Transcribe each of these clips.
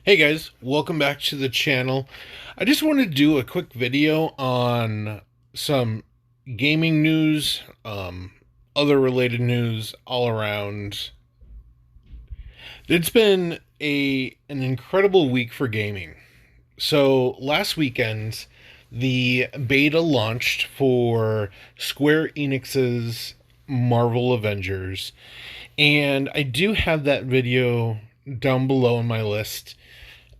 Hey guys, welcome back to the channel. I just wanted to do a quick video on some gaming news, other related news all around. It's been an incredible week for gaming. So last weekend, the beta launched for Square Enix's Marvel Avengers, and I do have that video down below in my list,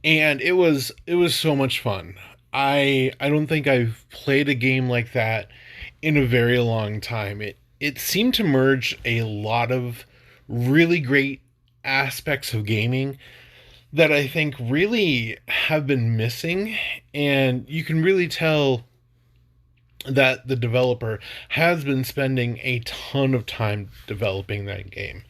and it was so much fun. I don't think I've played a game like that in a very long time. It seemed to merge a lot of really great aspects of gaming that I think really have been missing, and you can really tell that the developer has been spending a ton of time developing that game.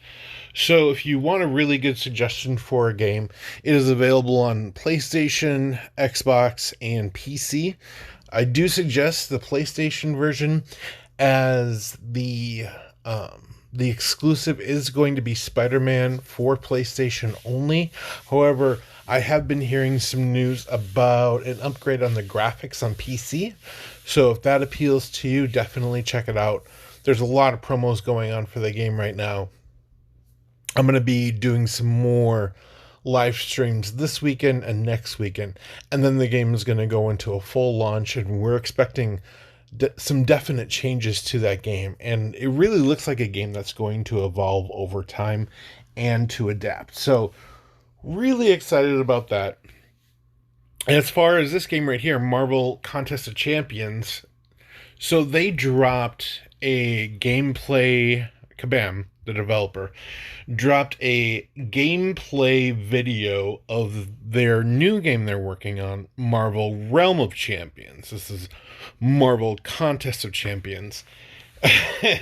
So if you want a really good suggestion for a game, it is available on PlayStation, Xbox, and PC. I do suggest the PlayStation version, as the exclusive is going to be Spider-Man for PlayStation only. However, I have been hearing some news about an upgrade on the graphics on PC. So if that appeals to you, definitely check it out. There's a lot of promos going on for the game right now. I'm going to be doing some more live streams this weekend and next weekend. And then the game is going to go into a full launch, and we're expecting some definite changes to that game. And it really looks like a game that's going to evolve over time and to adapt. So, really excited about that. And as far as this game right here, Marvel Contest of Champions, so they dropped a gameplay, Kabam, the developer, dropped a gameplay video of their new game they're working on, Marvel Realm of Champions. This is Marvel Contest of Champions. And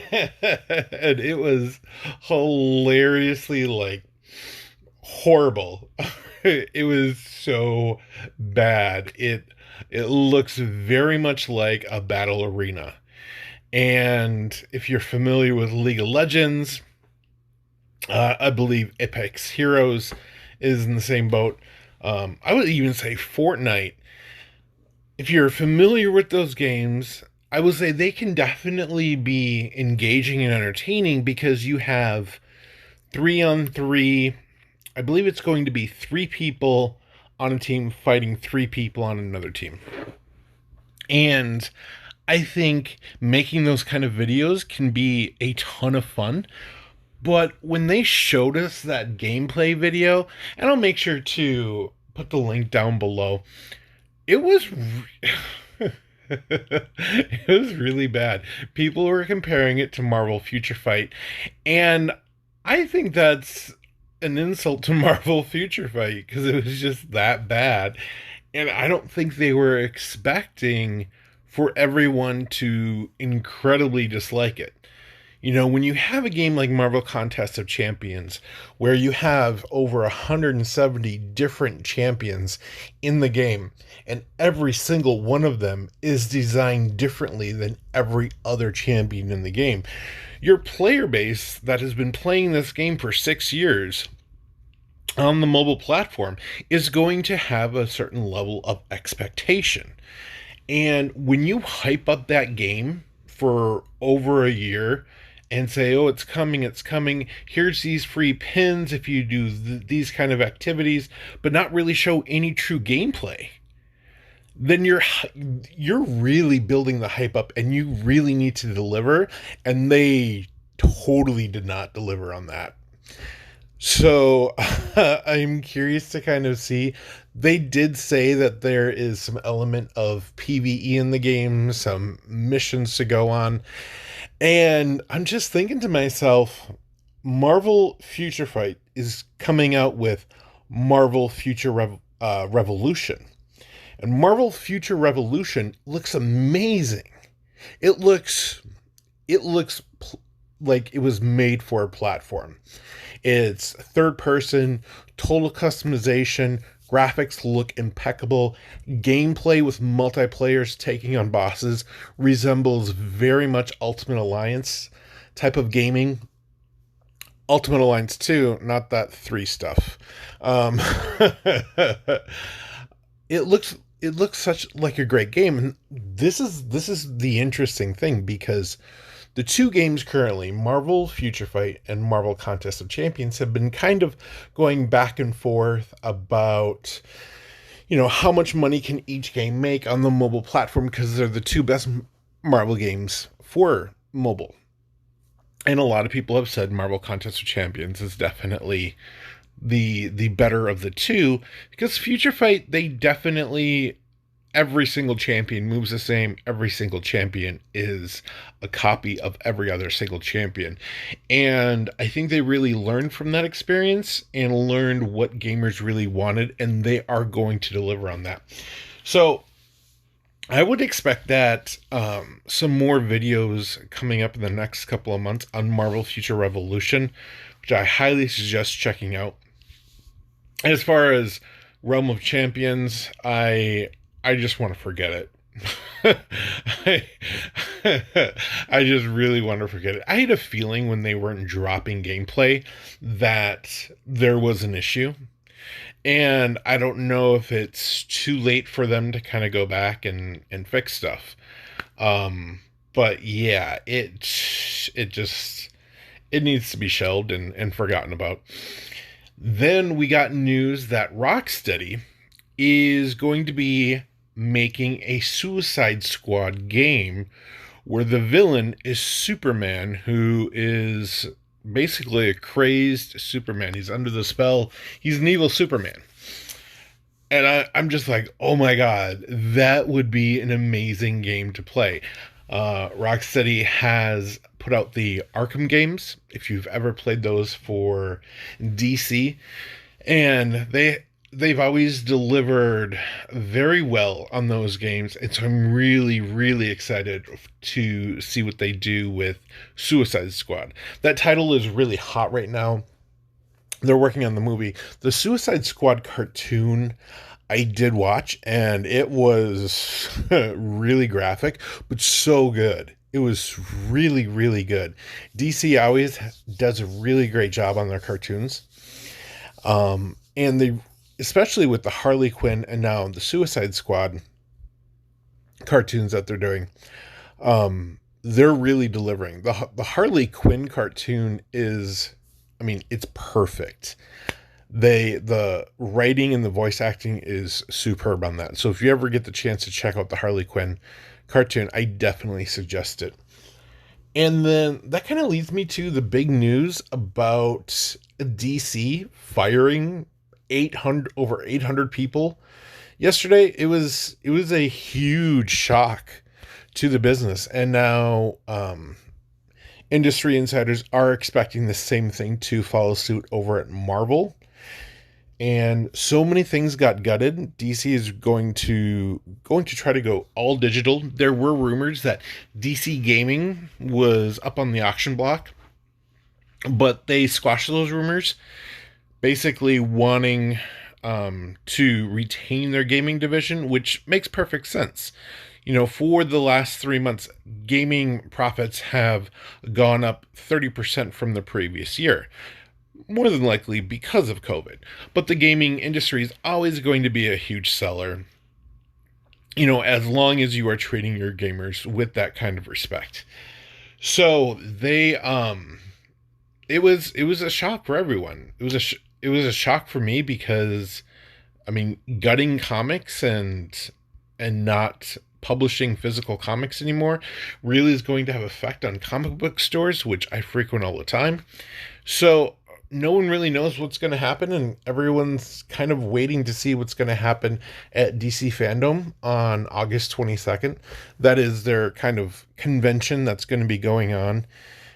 it was hilariously, horrible. It was so bad. It looks very much like a battle arena. And if you're familiar with League of Legends, I believe Apex Heroes is in the same boat. I would even say Fortnite. If you're familiar with those games, I would say they can definitely be engaging and entertaining, because you have 3-on-3. I believe it's going to be 3 people on a team fighting 3 people on another team. And I think making those kind of videos can be a ton of fun. But when they showed us that gameplay video, and I'll make sure to put the link down below, it was it was really bad. People were comparing it to Marvel Future Fight, and I think that's an insult to Marvel Future Fight, because it was just that bad. And I don't think they were expecting for everyone to incredibly dislike it. You know, when you have a game like Marvel Contest of Champions, where you have over 170 different champions in the game, and every single one of them is designed differently than every other champion in the game, your player base that has been playing this game for 6 years on the mobile platform is going to have a certain level of expectation. And when you hype up that game for over a year and say, oh, it's coming, here's these free pins if you do these kind of activities, but not really show any true gameplay, then you're really building the hype up, and you really need to deliver, and they totally did not deliver on that. So I'm curious to kind of see. They did say that there is some element of PvE in the game, some missions to go on. And I'm just thinking to myself, Marvel Future Fight is coming out with Marvel Future Revolution. And Marvel Future Revolution looks amazing. It looks like it was made for a platform. It's third person, total customization, graphics look impeccable, gameplay with multiplayers taking on bosses resembles very much Ultimate Alliance type of gaming. Ultimate Alliance 2, not that 3 stuff. Um, it looks such like a great game, and this is the interesting thing, because the two games currently, Marvel Future Fight and Marvel Contest of Champions, have been kind of going back and forth about, how much money can each game make on the mobile platform, because they're the two best Marvel games for mobile. And a lot of people have said Marvel Contest of Champions is definitely the better of the two, because Future Fight, they definitely, every single champion moves the same. Every single champion is a copy of every other single champion. And I think they really learned from that experience and learned what gamers really wanted, and they are going to deliver on that. So I would expect that some more videos coming up in the next couple of months on Marvel Future Revolution, which I highly suggest checking out. As far as Realm of Champions, I just want to forget it. I just really want to forget it. I had a feeling when they weren't dropping gameplay that there was an issue. And I don't know if it's too late for them to kind of go back and fix stuff. But yeah, it needs to be shelved and forgotten about. Then we got news that Rocksteady is going to be making a Suicide Squad game where the villain is Superman, who is basically a crazed Superman. He's under the spell. He's an evil Superman. And I'm just like, oh my god, that would be an amazing game to play. Rocksteady has put out the Arkham games, if you've ever played those for DC, and they've always delivered very well on those games, and so I'm really, really excited to see what they do with Suicide Squad. That title is really hot right now. They're working on the movie. The Suicide Squad cartoon I did watch, and it was really graphic, but so good. It was really, really good. DC always does a really great job on their cartoons. And they, especially with the Harley Quinn and now the Suicide Squad cartoons that they're doing, they're really delivering. The Harley Quinn cartoon is, I mean, it's perfect. The writing and the voice acting is superb on that. So if you ever get the chance to check out the Harley Quinn cartoon, I definitely suggest it. And then that kind of leads me to the big news about DC firing over 800 people yesterday. It was a huge shock to the business, and now industry insiders are expecting the same thing to follow suit over at Marvel. And so many things got gutted. DC is going to try to go all digital. There were rumors that DC Gaming was up on the auction block, but they squashed those rumors, basically wanting to retain their gaming division, which makes perfect sense. For the last 3 months, gaming profits have gone up 30% from the previous year. More than likely because of COVID. But the gaming industry is always going to be a huge seller, as long as you are treating your gamers with that kind of respect. So they, it was a shock for everyone. It was a shock for me because, I mean, gutting comics and not publishing physical comics anymore really is going to have effect on comic book stores, which I frequent all the time. So no one really knows what's going to happen, and everyone's kind of waiting to see what's going to happen at DC Fandom on August 22nd. That is their kind of convention that's going to be going on.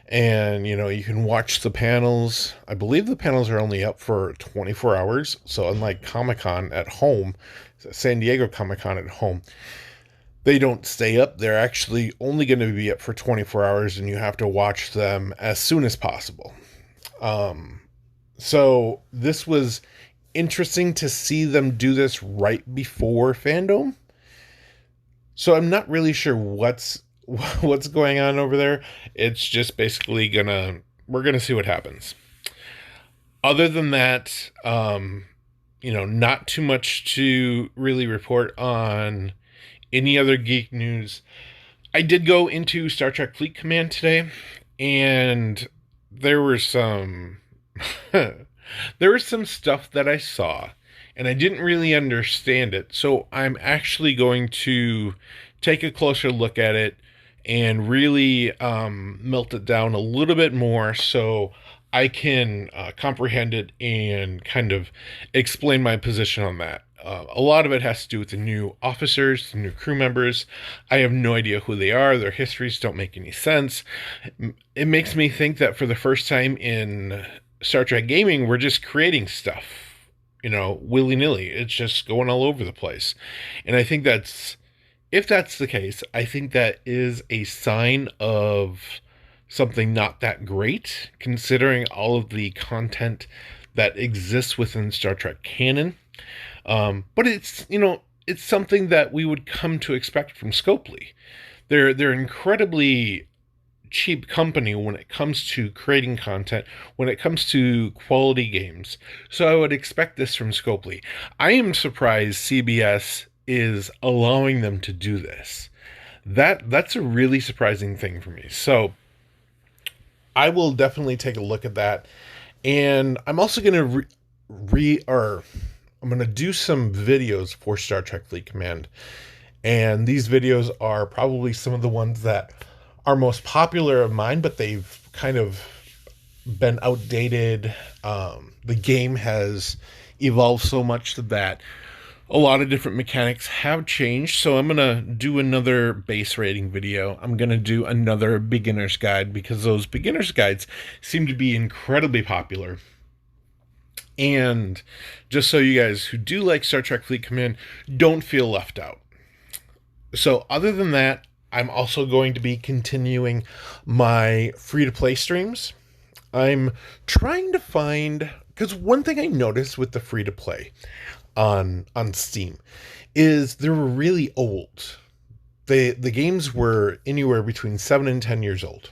And, you can watch the panels. I believe the panels are only up for 24 hours. So unlike Comic-Con at home, San Diego Comic-Con at home, they don't stay up. They're actually only going to be up for 24 hours, and you have to watch them as soon as possible. So this was interesting to see them do this right before Fandom. So I'm not really sure what's going on over there. It's just basically we're gonna see what happens. Other than that, not too much to really report on any other geek news. I did go into Star Trek Fleet Command today, and there were some there was some stuff that I saw, and I didn't really understand it. So I'm actually going to take a closer look at it and really melt it down a little bit more so I can comprehend it and kind of explain my position on that. A lot of it has to do with the new officers, the new crew members. I have no idea who they are. Their histories don't make any sense. It makes me think that for the first time in Star Trek gaming, we're just creating stuff, willy nilly. It's just going all over the place. And I think if that's the case, I think that is a sign of something not that great, considering all of the content that exists within Star Trek canon. But it's something that we would come to expect from Scopely. They're incredibly cheap company when it comes to creating content, when it comes to quality games. So I would expect this from Scopely. I am surprised CBS is allowing them to do this. That's a really surprising thing for me. So I will definitely take a look at that. And I'm also going to I'm going to do some videos for Star Trek Fleet Command. And these videos are probably some of the ones that are most popular of mine, but they've kind of been outdated. The game has evolved so much that a lot of different mechanics have changed. So I'm going to do another base rating video. I'm going to do another beginner's guide because those beginner's guides seem to be incredibly popular. And just so you guys who do like Star Trek Fleet Command don't feel left out. So other than that, I'm also going to be continuing my free-to-play streams. I'm trying to find, because one thing I noticed with the free-to-play on Steam is they were really old. The games were anywhere between 7 and 10 years old.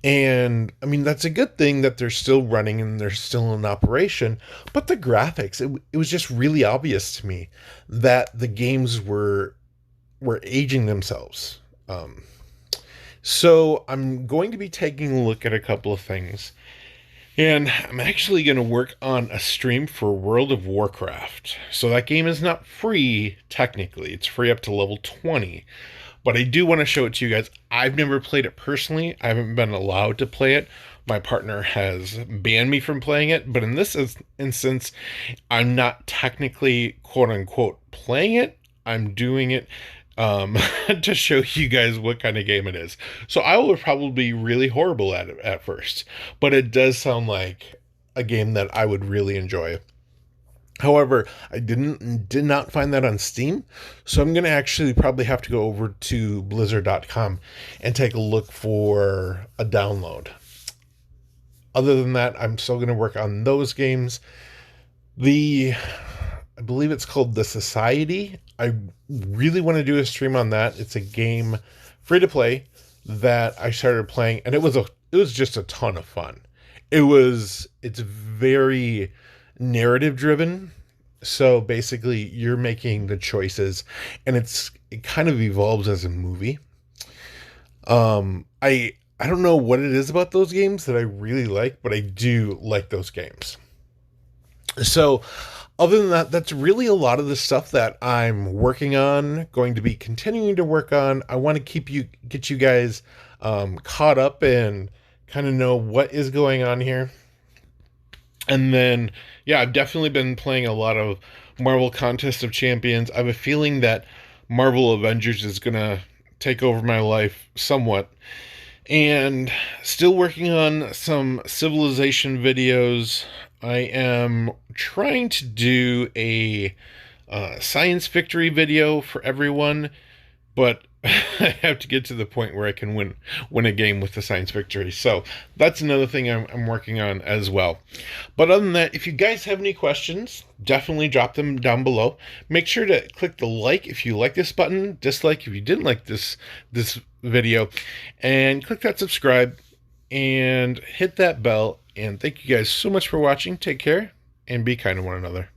And I mean, that's a good thing that they're still running and they're still in operation. But the graphics, it was just really obvious to me that the games were aging themselves. So I'm going to be taking a look at a couple of things. And I'm actually going to work on a stream for World of Warcraft. So that game is not free, technically. It's free up to level 20. But I do want to show it to you guys. I've never played it personally. I haven't been allowed to play it. My partner has banned me from playing it. But in this instance, I'm not technically, quote-unquote, playing it. I'm doing it to show you guys what kind of game it is. So I will probably be really horrible at it at first. But it does sound like a game that I would really enjoy. However, I did not find that on Steam, so I'm going to actually probably have to go over to blizzard.com and take a look for a download. Other than that, I'm still going to work on those games. I believe it's called The Society. I really want to do a stream on that. It's a game free to play that I started playing, and it was just a ton of fun. It's very narrative driven. So basically you're making the choices and it kind of evolves as a movie. I don't know what it is about those games that I really like, but I do like those games. So other than that, that's really a lot of the stuff that I'm working on, going to be continuing to work on. I want to get you guys caught up and kind of know what is going on here. And then, yeah, I've definitely been playing a lot of Marvel Contest of Champions. I have a feeling that Marvel Avengers is going to take over my life somewhat. And still working on some Civilization videos. I am trying to do a science victory video for everyone, but I have to get to the point where I can win a game with the science victory. So that's another thing I'm working on as well. But other than that, if you guys have any questions, definitely drop them down below. Make sure to click the like if you like this button, dislike if you didn't like this video, and click that subscribe. and hit that bell. And thank you guys so much for watching. Take care and be kind to one another.